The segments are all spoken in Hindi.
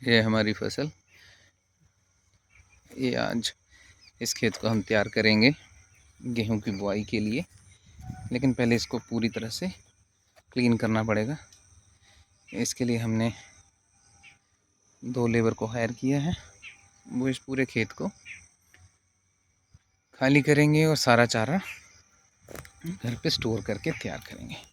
ये हमारी फसल, ये आज इस खेत को हम तैयार करेंगे गेहूं की बुआई के लिए। लेकिन पहले इसको पूरी तरह से क्लीन करना पड़ेगा। इसके लिए हमने 2 लेबर को हायर किया है। वो इस पूरे खेत को खाली करेंगे और सारा चारा घर पे स्टोर करके तैयार करेंगे।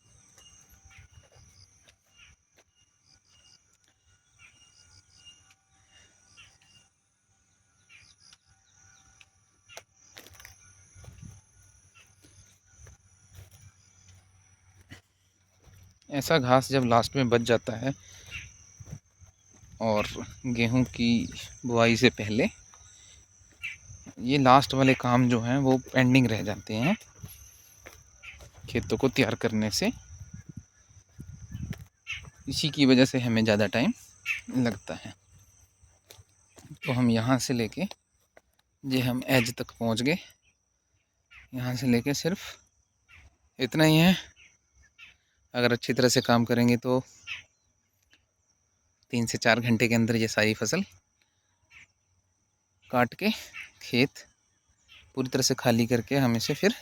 ऐसा घास जब लास्ट में बच जाता है और गेहूं की बुआई से पहले ये लास्ट वाले काम जो हैं वो पेंडिंग रह जाते हैं खेतों को तैयार करने से। इसी की वजह से हमें ज़्यादा टाइम लगता है। तो हम यहाँ से लेके ये हम एज तक पहुँच गए। यहाँ से लेके सिर्फ इतना ही है। अगर अच्छी तरह से काम करेंगे तो 3 से 4 घंटे के अंदर ये सारी फसल काट के खेत पूरी तरह से खाली करके हम इसे फिर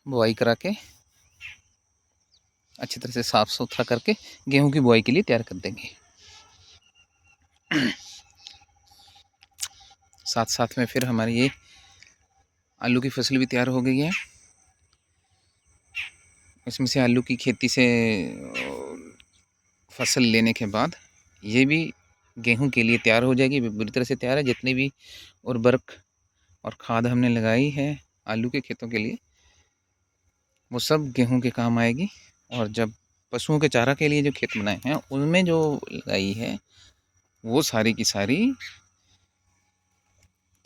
बुआई करा के अच्छी तरह से साफ़ सुथरा करके गेहूं की बुआई के लिए तैयार कर देंगे। साथ साथ में फिर हमारी ये आलू की फसल भी तैयार हो गई है। इसमें से आलू की खेती से फसल लेने के बाद ये भी गेहूं के लिए तैयार हो जाएगी। बुरी तरह से तैयार है। जितनी भी उर्वरक और खाद हमने लगाई है आलू के खेतों के लिए वो सब गेहूं के काम आएगी। और जब पशुओं के चारा के लिए जो खेत बनाए हैं उनमें जो लगाई है वो सारी की सारी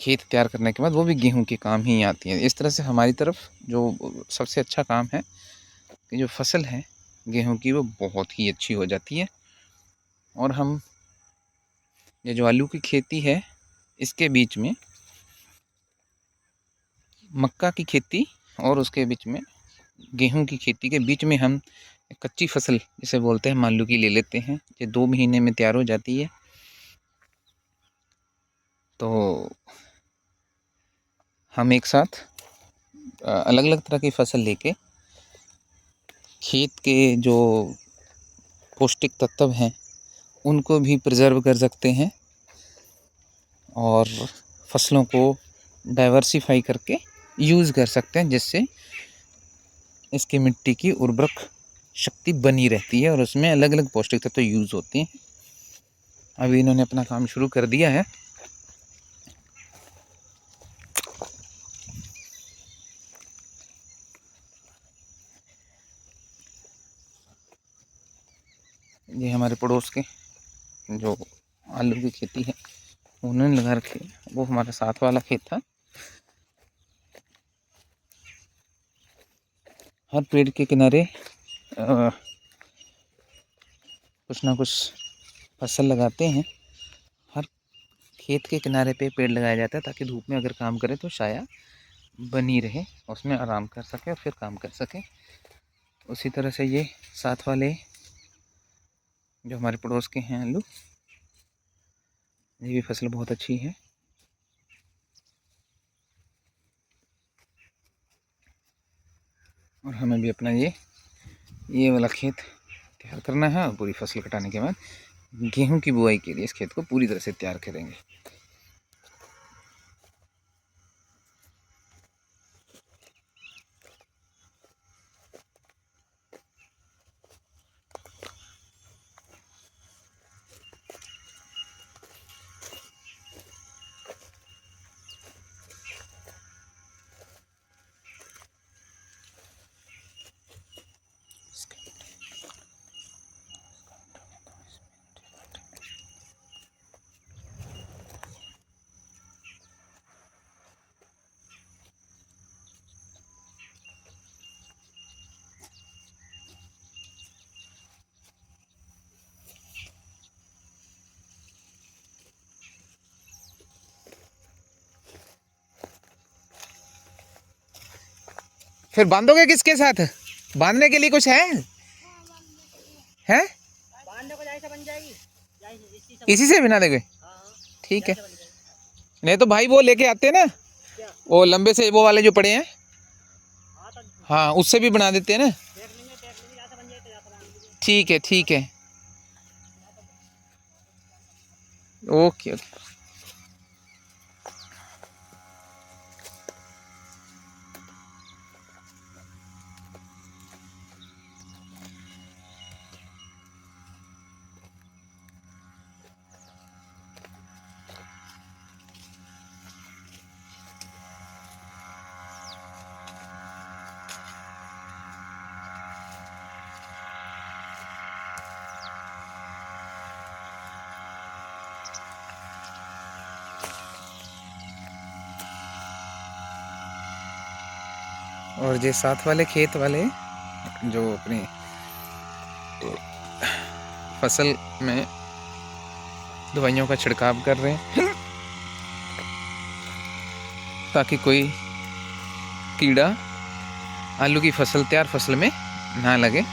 खेत तैयार करने के बाद वो भी गेहूं के काम ही आती है। इस तरह से हमारी तरफ जो सबसे अच्छा काम है कि जो फसल है गेहूं की वो बहुत ही अच्छी हो जाती है। और हम ये जो आलू की खेती है इसके बीच में मक्का की खेती और उसके बीच में गेहूं की खेती के बीच में हम कच्ची फसल जिसे बोलते हैं आलू की ले लेते हैं। ये 2 महीने में तैयार हो जाती है। तो हम एक साथ अलग अलग तरह की फसल लेके खेत के जो पौष्टिक तत्व हैं उनको भी प्रिजर्व कर सकते हैं और फसलों को डाइवर्सिफाई करके यूज़ कर सकते हैं, जिससे इसकी मिट्टी की उर्वरक शक्ति बनी रहती है और उसमें अलग अलग पौष्टिक तत्व यूज़ होते हैं। अभी इन्होंने अपना काम शुरू कर दिया है। ये हमारे पड़ोस के जो आलू की खेती है उन्होंने लगा रखी है। वो हमारा साथ वाला खेत था। हर पेड़ के किनारे कुछ ना कुछ फसल लगाते हैं। हर खेत के किनारे पे पेड़ लगाया जाता है ताकि धूप में अगर काम करे तो छाया बनी रहे, उसमें आराम कर सके और फिर काम कर सके। उसी तरह से ये साथ वाले जो हमारे पड़ोस के हैं आलू, ये भी फसल बहुत अच्छी है। और हमें भी अपना ये वाला खेत तैयार करना है और पूरी फसल कटाने के बाद गेहूं की बुआई के लिए इस खेत को पूरी तरह से तैयार करेंगे। फिर बांधोगे किसके साथ? बांधने के लिए कुछ है? हैं? इसी से बना देंगे, ठीक है। नहीं तो भाई वो लेके आते हैं ना, वो लंबे से वो वाले जो पड़े हैं, हाँ उससे भी बना देते हैं ना। ठीक है ठीक है, ओके ओके। और ये साथ वाले खेत वाले जो अपने फसल में दवाइयों का छिड़काव कर रहे हैं ताकि कोई कीड़ा आलू की फसल, तैयार फसल में ना लगे।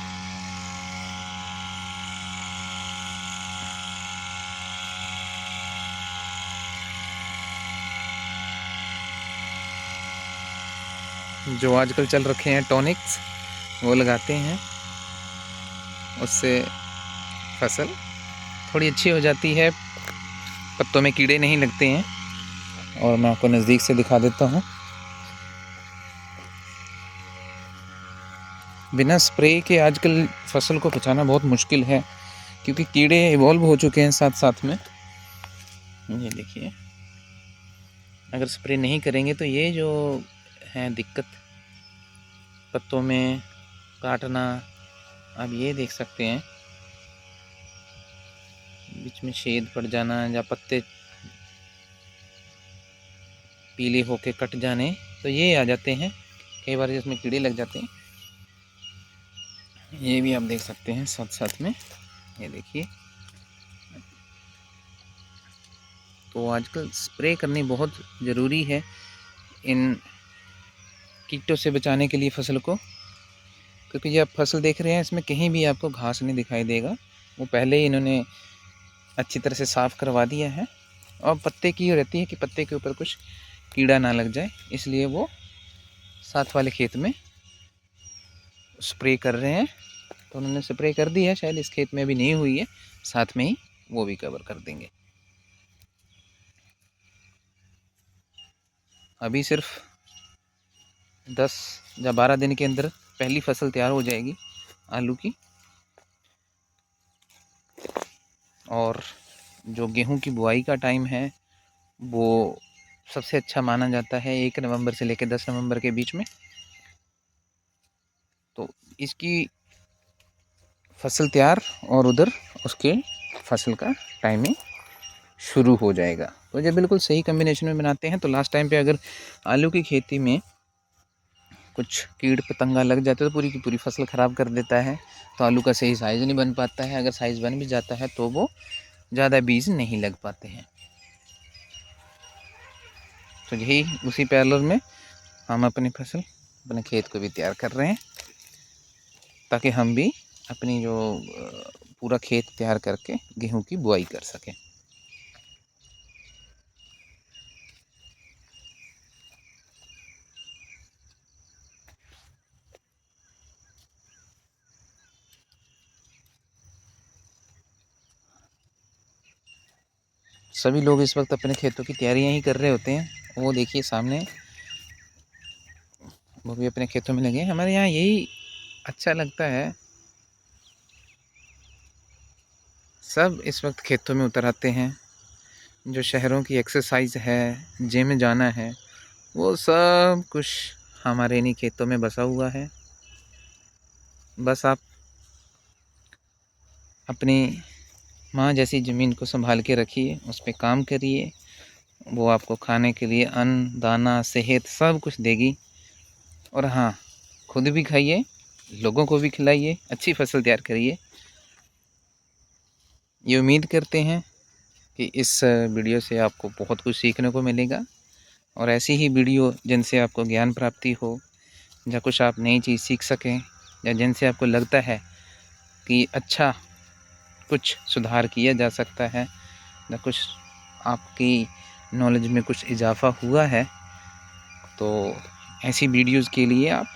जो आजकल चल रखे हैं टॉनिक्स, वो लगाते हैं, उससे फसल थोड़ी अच्छी हो जाती है, पत्तों में कीड़े नहीं लगते हैं। और मैं आपको नज़दीक से दिखा देता हूँ। बिना स्प्रे के आजकल फसल को बचाना बहुत मुश्किल है, क्योंकि कीड़े इवॉल्व हो चुके हैं साथ साथ में। ये देखिए, अगर स्प्रे नहीं करेंगे तो ये जो है दिक्कत, पत्तों में काटना, आप ये देख सकते हैं, बीच में छेद पड़ जाना या पत्ते पीले होके कट जाने, तो ये आ जाते हैं कई बार, इसमें कीड़े लग जाते हैं। ये भी आप देख सकते हैं साथ साथ में, ये देखिए। तो आजकल स्प्रे करनी बहुत ज़रूरी है इन कीटों से बचाने के लिए फसल को, क्योंकि ये आप फसल देख रहे हैं, इसमें कहीं भी आपको घास नहीं दिखाई देगा। वो पहले ही इन्होंने अच्छी तरह से साफ़ करवा दिया है। और पत्ते की रहती है कि पत्ते के ऊपर कुछ कीड़ा ना लग जाए, इसलिए वो साथ वाले खेत में स्प्रे कर रहे हैं। तो उन्होंने स्प्रे कर दी है, शायद इस खेत में अभी नहीं हुई है, साथ में ही वो भी कवर कर देंगे। अभी सिर्फ 10 या 12 दिन के अंदर पहली फसल तैयार हो जाएगी आलू की। और जो गेहूं की बुआई का टाइम है वो सबसे अच्छा माना जाता है 1 नवंबर से लेकर 10 नवंबर के बीच में। तो इसकी फसल तैयार और उधर उसके फसल का टाइमिंग शुरू हो जाएगा। तो जब बिल्कुल सही कम्बिनेशन में बनाते हैं, तो लास्ट टाइम पे अगर आलू की खेती में कुछ कीड़ पतंगा लग जाते तो पूरी की पूरी फसल ख़राब कर देता है, तो आलू का सही साइज़ नहीं बन पाता है। अगर साइज़ बन भी जाता है तो वो ज़्यादा बीज नहीं लग पाते हैं। तो यही उसी पैरेलल में हम अपनी फसल, अपने खेत को भी तैयार कर रहे हैं, ताकि हम भी अपनी जो पूरा खेत तैयार करके गेहूं की बुआई कर सकें। सभी लोग इस वक्त अपने खेतों की तैयारियां ही कर रहे होते हैं। वो देखिए सामने, वो भी अपने खेतों में लगे हैं। हमारे यहाँ यही अच्छा लगता है, सब इस वक्त खेतों में उतर आते हैं। जो शहरों की एक्सरसाइज है, जिम जाना है, वो सब कुछ हमारे इन्हीं खेतों में बसा हुआ है। बस आप अपनी माँ जैसी ज़मीन को संभाल के रखिए, उस पर काम करिए, वो आपको खाने के लिए अन्न, दाना, सेहत सब कुछ देगी। और हाँ, खुद भी खाइए, लोगों को भी खिलाइए, अच्छी फसल तैयार करिए। ये उम्मीद करते हैं कि इस वीडियो से आपको बहुत कुछ सीखने को मिलेगा, और ऐसी ही वीडियो जिनसे आपको ज्ञान प्राप्ति हो, या कुछ आप नई चीज़ सीख सकें, या जिनसे आपको लगता है कि अच्छा कुछ सुधार किया जा सकता है या कुछ आपकी नॉलेज में कुछ इजाफ़ा हुआ है, तो ऐसी वीडियोज़ के लिए आप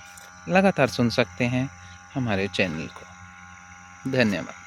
लगातार सुन सकते हैं हमारे चैनल को। धन्यवाद।